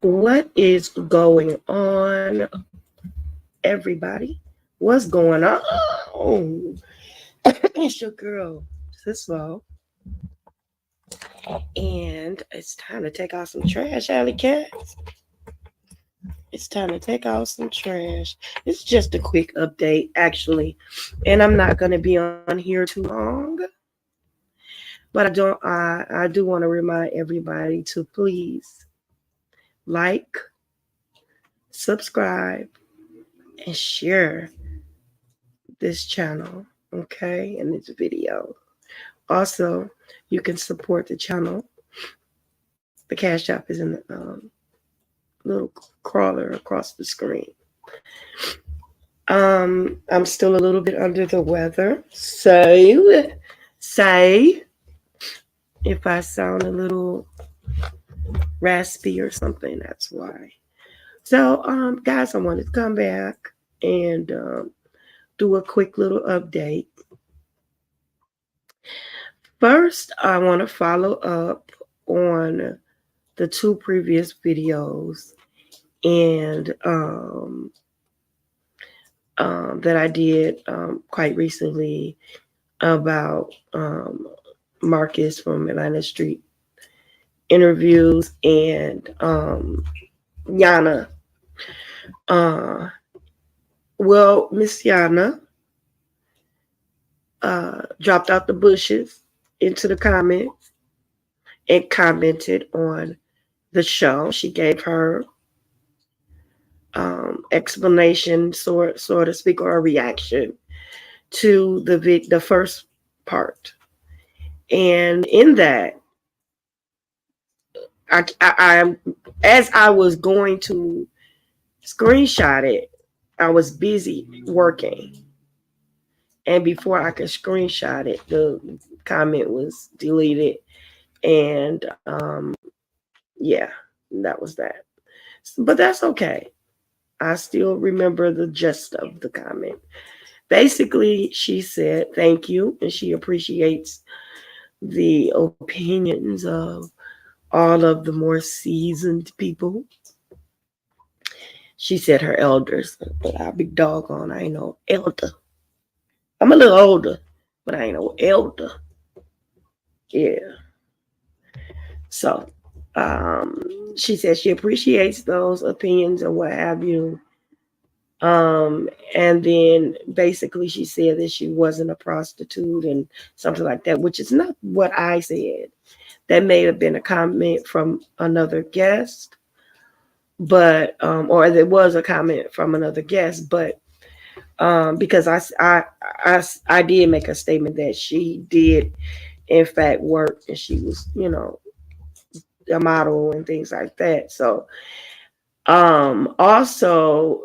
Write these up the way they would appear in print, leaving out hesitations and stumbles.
What is going on, everybody? What's going on? It's your girl, Sislo, and it's time to take out some trash, Alley Cat. It's time to take out some trash. It's just a quick update, actually, and I'm not going to be on here too long. But I do want to remind everybody to please like, subscribe, and share this channel, okay, and this video. Also, you can support the channel. The Cash App is in the little crawler across the screen. I'm still a little bit under the weather, so say if I sound a little raspy or something, that's why. So, guys, I wanted to come back and do a quick little update. First, I want to follow up on the two previous videos and that I did quite recently about Marcus from Atlanta Street interviews and Yanna. Well, Miss Yanna dropped out the bushes into the comments and commented on the show. She gave her explanation, so to speak, or a reaction to the first part. And in that, I as I was going to screenshot it, I was busy working. And before I could screenshot it, the comment was deleted. And yeah, that was that. But that's okay. I still remember the gist of the comment. Basically, she said thank you, and she appreciates the opinions of all of the more seasoned people. She said her elders, but I'll be doggone, I ain't no elder. I'm a little older, but I ain't no elder. Yeah. So, she said she appreciates those opinions and what have you. And then basically she said that she wasn't a prostitute and something like that, which is not what I said. That may have been a comment from another guest, but or there was a comment from another guest, but because I did make a statement that she did in fact work and she was, a model and things like that. So also,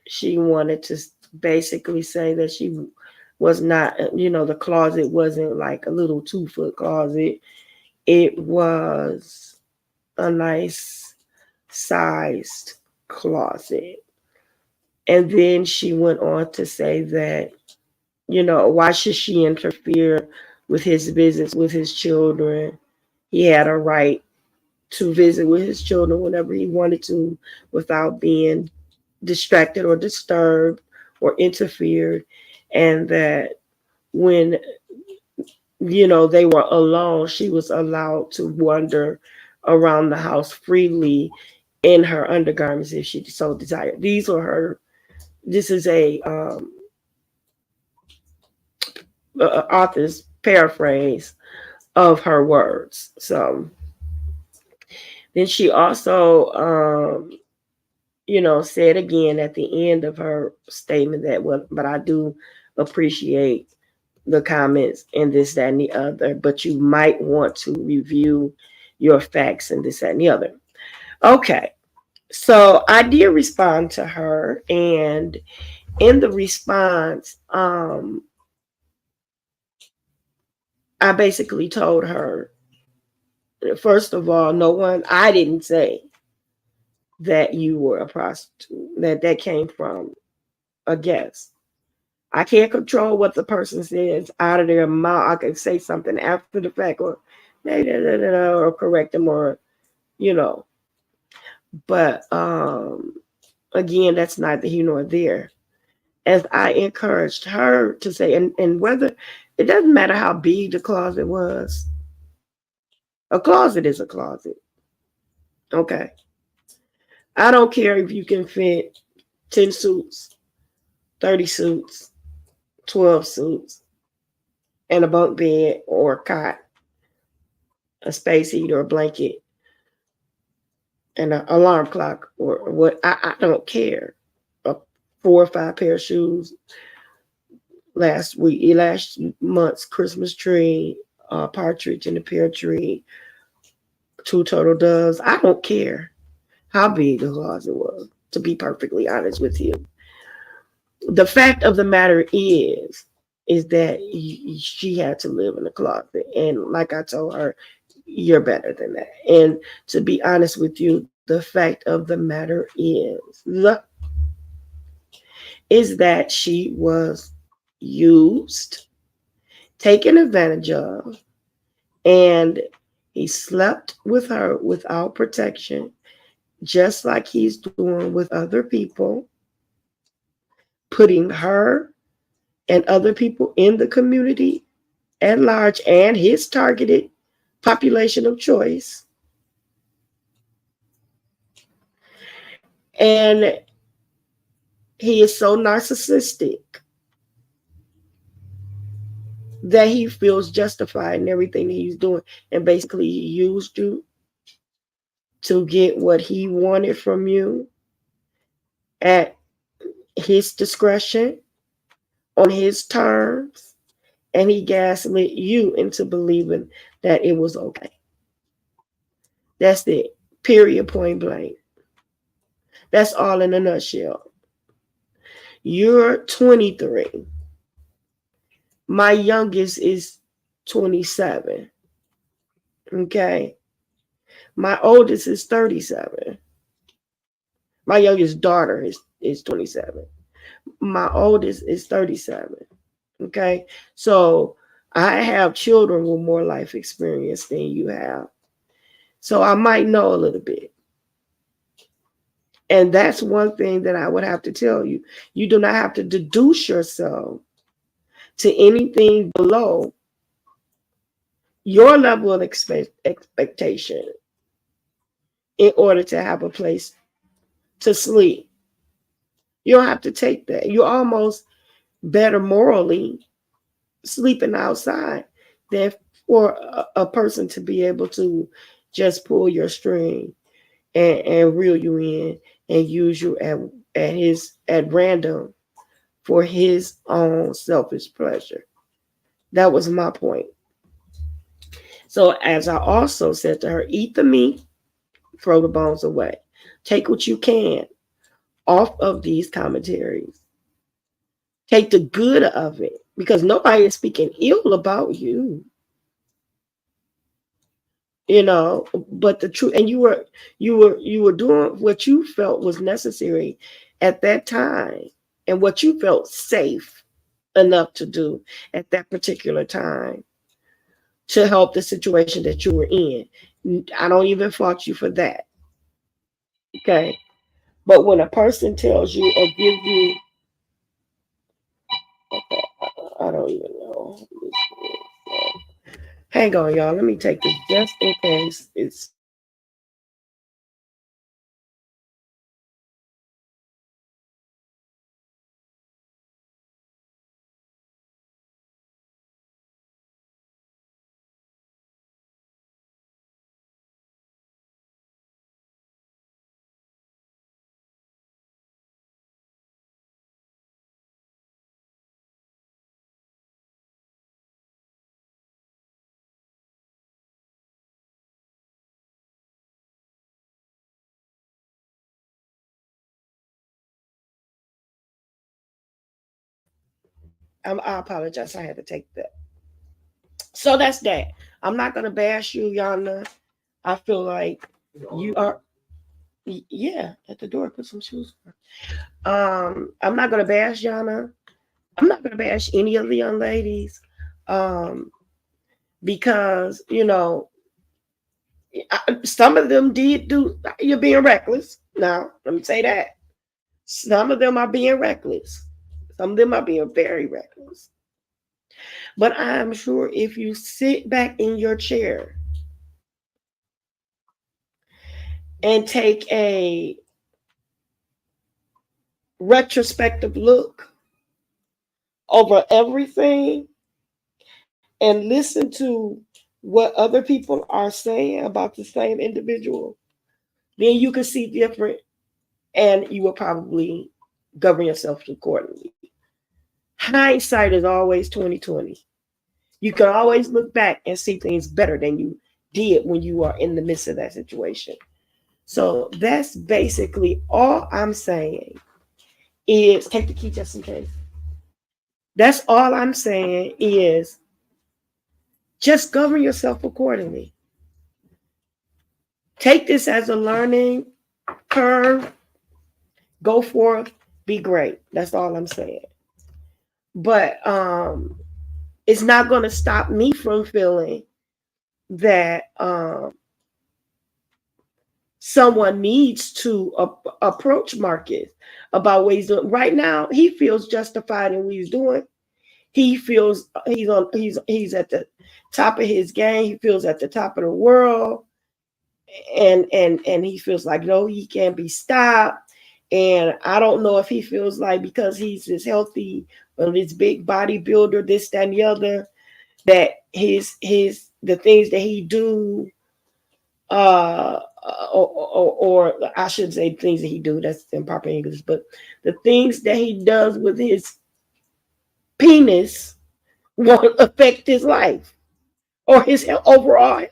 she wanted to basically say that she was not, the closet wasn't like a little 2-foot closet. It was a nice sized closet. And then she went on to say that, why should she interfere with his visits with his children? He had a right to visit with his children whenever he wanted to without being distracted or disturbed or interfered. And that when, they were alone, she was allowed to wander around the house freely in her undergarments if she so desired. This is a author's paraphrase of her words. So then she also, said again at the end of her statement that, but I do appreciate the comments and this, that, and the other, but you might want to review your facts and this, that, and the other. Okay. So I did respond to her, and in the response, I basically told her, first of all, I didn't say that you were a prostitute, that came from a guest. I can't control what the person says out of their mouth. I can say something after the fact or correct them or, But again, that's neither here nor there. As I encouraged her to say, and whether it doesn't matter how big the closet was, a closet is a closet. Okay. I don't care if you can fit 10 suits, 30 suits, 12 suits, and a bunk bed or a cot, a space heater, a blanket, and an alarm clock, or what. I don't care. 4 or 5 pair of shoes, last month's Christmas tree, partridge in the pear tree, 2 turtle doves. I don't care how big the closet was, to be perfectly honest with you. The fact of the matter is that she had to live in a closet. And like I told her, you're better than that. And to be honest with you, the fact of the matter is that she was used, taken advantage of, and he slept with her without protection, just like he's doing with other people, putting her and other people in the community at large and his targeted population of choice. And he is so narcissistic that he feels justified in everything that he's doing. And basically, he used you to get what he wanted from you at his discretion, on his terms, and he gaslit you into believing that it was okay. That's it. Period, point blank. That's all in a nutshell. You're 23. My youngest is 27. Okay. My oldest is 37. My youngest daughter is 27. My oldest is 37. Okay. So I have children with more life experience than you have. So I might know a little bit. And that's one thing that I would have to tell you. You do not have to deduce yourself to anything below your level of expectation in order to have a place to sleep. You don't have to take that. You're almost better morally sleeping outside than for a person to be able to just pull your string and reel you in and use you at random for his own selfish pleasure. That was my point. So as I also said to her, eat the meat, throw the bones away. Take what you can off of these commentaries. Take the good of it, because nobody is speaking ill about you. But the truth, and you were doing what you felt was necessary at that time, and what you felt safe enough to do at that particular time to help the situation that you were in. I don't even fault you for that. Okay. But when a person tells you or gives you, okay, I don't even know. Hang on, y'all. Let me take this just in case it's. I apologize. I had to take that. So that's that. I'm not gonna bash you, Yana. I feel like you are. Yeah, at the door. Put some shoes on. I'm not gonna bash Yana. I'm not gonna bash any of the young ladies, because Some of them did do, you're being reckless. Now, let me say that. Some of them are being reckless. Some of them are being very reckless. But I'm sure if you sit back in your chair and take a retrospective look over everything and listen to what other people are saying about the same individual, then you can see different and you will probably govern yourself accordingly. Hindsight is always 2020. You can always look back and see things better than you did when you are in the midst of that situation. So that's basically all I'm saying is take the key just in case. That's all I'm saying is just govern yourself accordingly. Take this as a learning curve. Go forth, be great. That's all I'm saying. But it's not going to stop me from feeling that someone needs to approach Marcus about what he's doing. Right now, he feels justified in what he's doing. He feels he's at the top of his game. He feels at the top of the world, and he feels like no, he can't be stopped. And I don't know if he feels like because he's this healthy or this big bodybuilder, this, that, and the other, that his the things that he do, or I shouldn't say things that he do. That's improper English, but the things that he does with his penis won't affect his life or his overall health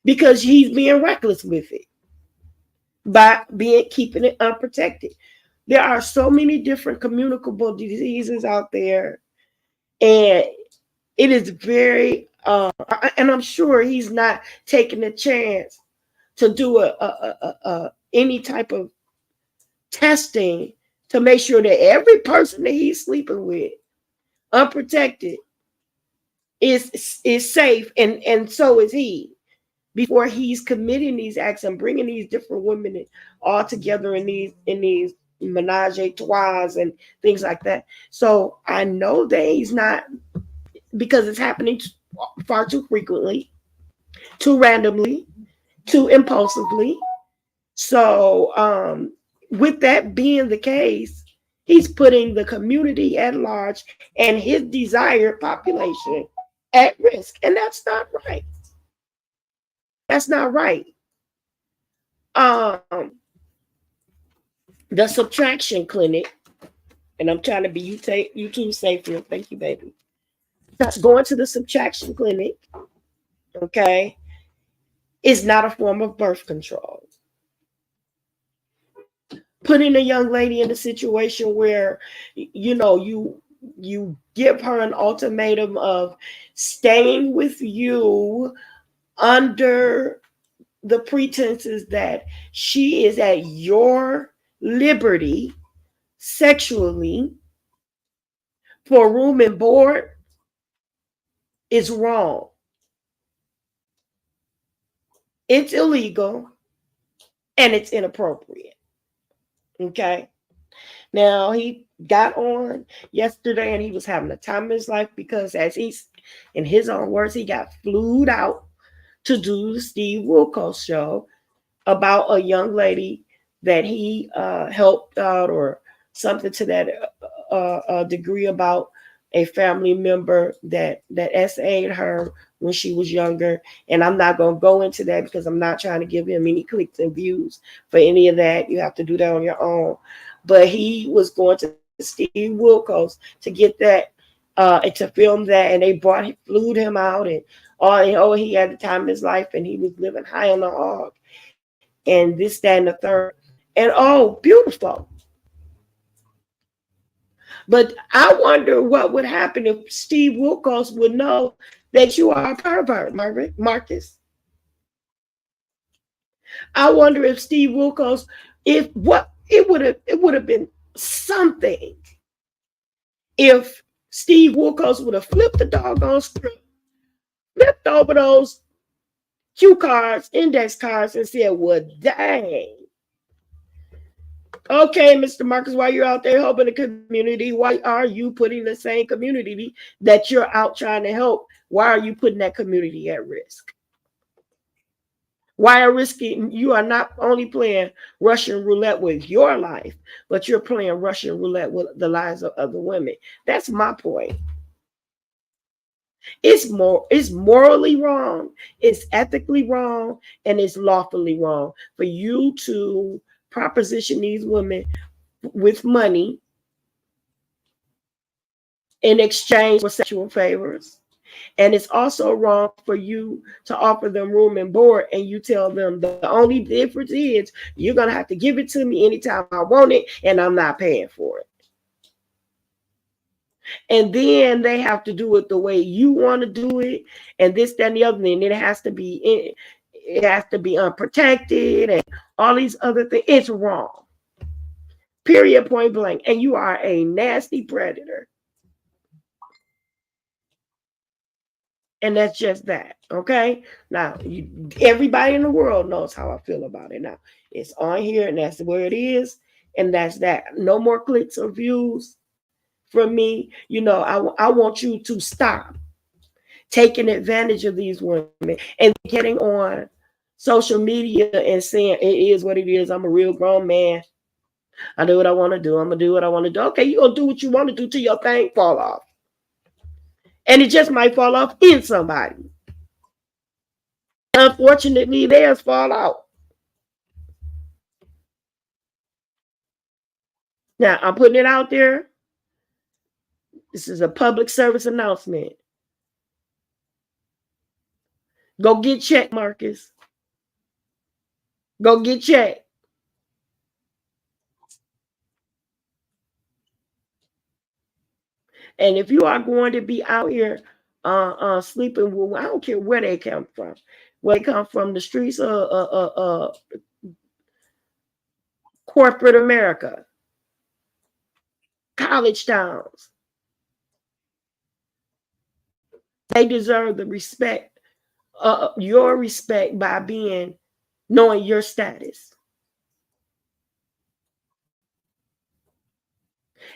because he's being reckless with it by keeping it unprotected. There are so many different communicable diseases out there, and it is very and I'm sure he's not taking a chance to do any type of testing to make sure that every person that he's sleeping with unprotected is safe, and so is he, before he's committing these acts and bringing these different women all together in these menage a trois and things like that. So I know that he's not, because it's happening far too frequently, too randomly, too impulsively. So with that being the case, he's putting the community at large and his desired population at risk, and that's not right. That's not right. Um, the subtraction clinic, and I'm trying to be YouTube safe here. Thank you, baby. That's going to the subtraction clinic, okay, is not a form of birth control. Putting a young lady in a situation where you give her an ultimatum of staying with you under the pretenses that she is at your liberty sexually for room and board is wrong. It's illegal and it's inappropriate. Okay. Now, he got on yesterday and he was having a time of his life because, as he's, in his own words, he got flued out to do the Steve Wilko show about a young lady that he helped out or something to that degree, about a family member that SA'd her when she was younger. And I'm not going to go into that because I'm not trying to give him any clicks and views for any of that. You have to do that on your own. But he was going to Steve Wilkos to get that and to film that, and they flew him out, and he had the time of his life, and he was living high on the hog, and this, that, and the third, and beautiful. But I wonder what would happen if Steve Wilkos would know that you are a pervert, Marcus. I wonder if Steve Wilkos, it would have been something if Steve Wilkos would have flipped the doggone script, flipped over those cue cards, index cards, and said, well, dang. Okay, Mr. Marcus, while you're out there helping the community, why are you putting the same community that you're out trying to help? Why are you putting that community at risk? Why are risking? You are not only playing Russian roulette with your life, but you're playing Russian roulette with the lives of other women. That's my point. It's morally wrong, it's ethically wrong, and it's lawfully wrong for you to proposition these women with money in exchange for sexual favors. And it's also wrong for you to offer them room and board and you tell them the only difference is you're going to have to give it to me anytime I want it and I'm not paying for it. And then they have to do it the way you want to do it, and this, that, and the other thing. It has to be unprotected and all these other things. It's wrong. Period, point blank. And you are a nasty predator. And that's just that. Okay. Now, everybody in the world knows how I feel about it. Now, it's on here, and that's where it is. And that's that. No more clicks or views from me. You know, I want you to stop taking advantage of these women and getting on social media and saying it is what it is. I'm a real grown man. I do what I want to do. I'm gonna do what I want to do. Okay, you're gonna do what you want to do till your thing fall off. And it just might fall off in somebody. Unfortunately, theirs fall out. Now I'm putting it out there. This is a public service announcement. Go get checked, Marcus. Go get checked. And if you are going to be out here sleeping with, I don't care where they come from, where they come from, the streets of corporate America, college towns, they deserve the respect, your respect by knowing your status.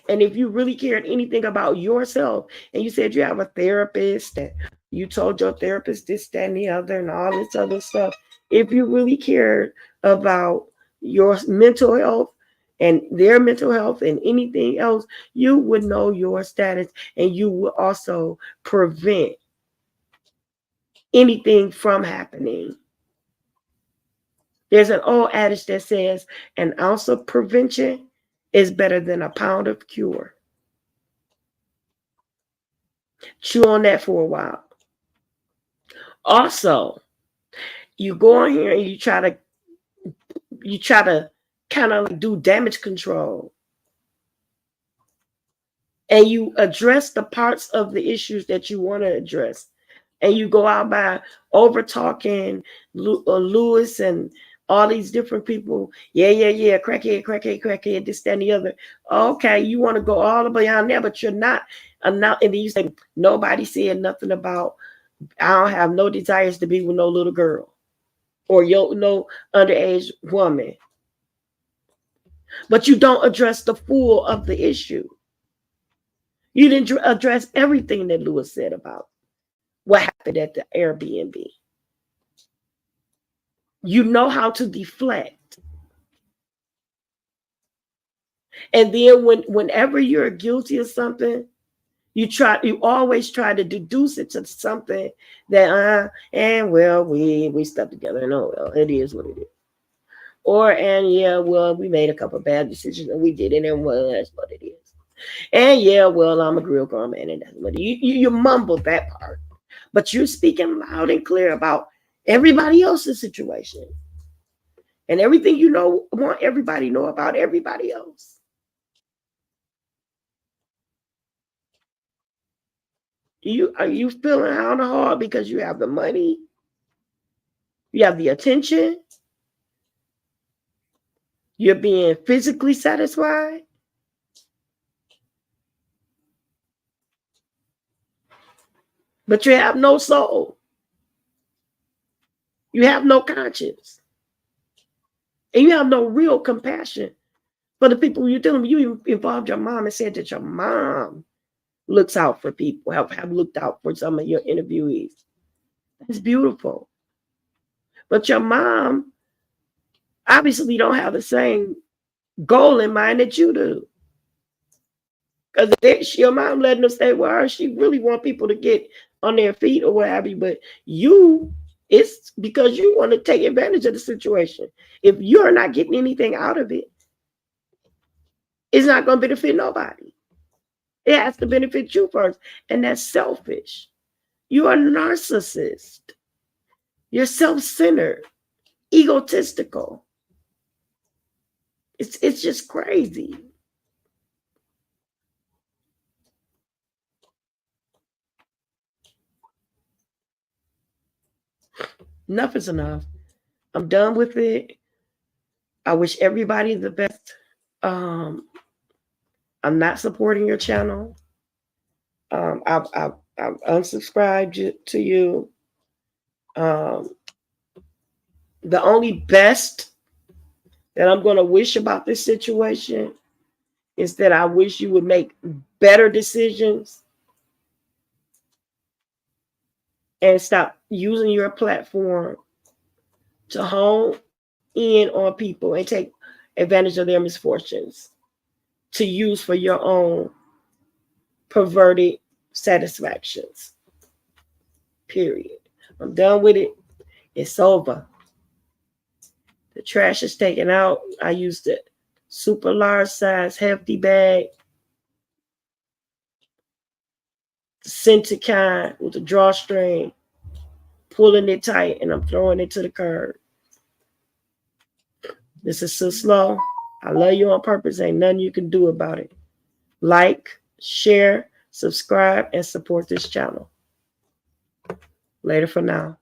And if you really cared anything about yourself, and you said you have a therapist, and you told your therapist this, that, and the other, and all this other stuff, if you really cared about your mental health and their mental health and anything else, you would know your status, and you would also prevent anything from happening. There's an old adage that says an ounce of prevention is better than a pound of cure. Chew on that for a while. Also, you go on here and you try to kind of do damage control, and you address the parts of the issues that you want to address, and you go out by over talking Lewis and all these different people. Yeah, crackhead, this, that, and the other. Okay, you want to go all the way on there, but you're not. And then you say nobody said nothing about I don't have no desires to be with no little girl or no underage woman. But you don't address the full of the issue. You didn't address everything that Lewis said about what happened at the Airbnb. You know how to deflect. And then whenever you're guilty of something, you always try to deduce it to something that and well, we stuck together and oh well, it is what it is. Or and yeah, well, we made a couple bad decisions and we did it, and well, that's what it is. And yeah, well, I'm a real grown man, and that's what you mumble that part, but you're speaking loud and clear about everybody else's situation and everything you know want everybody to know about everybody else. Are you feeling kind of hard because you have the money, you have the attention, you're being physically satisfied, but you have no soul. You have no conscience. And you have no real compassion for the people you're dealing with. You involved your mom and said that your mom looks out for people, have looked out for some of your interviewees. That's beautiful. But your mom obviously don't have the same goal in mind that you do. Because your mom letting them stay with her, she really want people to get on their feet or what have you. But you, it's because you want to take advantage of the situation. If you're not getting anything out of it, it's not going to benefit nobody. It has to benefit you first. And that's selfish. You're a narcissist. You're self-centered, egotistical. It's just crazy. Enough is enough. I'm done with it. I wish everybody the best. I'm not supporting your channel. I've unsubscribed to you. The only best that I'm going to wish about this situation is that I wish you would make better decisions and stop using your platform to hone in on people and take advantage of their misfortunes to use for your own perverted satisfactions. Period. I'm done with it. It's over. The trash is taken out. I used the super large size hefty bag, the scented kind with the drawstring, pulling it tight, and I'm throwing it to the curb. This is so slow. I love you on purpose. Ain't nothing you can do about it. Like, share, subscribe, and support this channel. Later for now.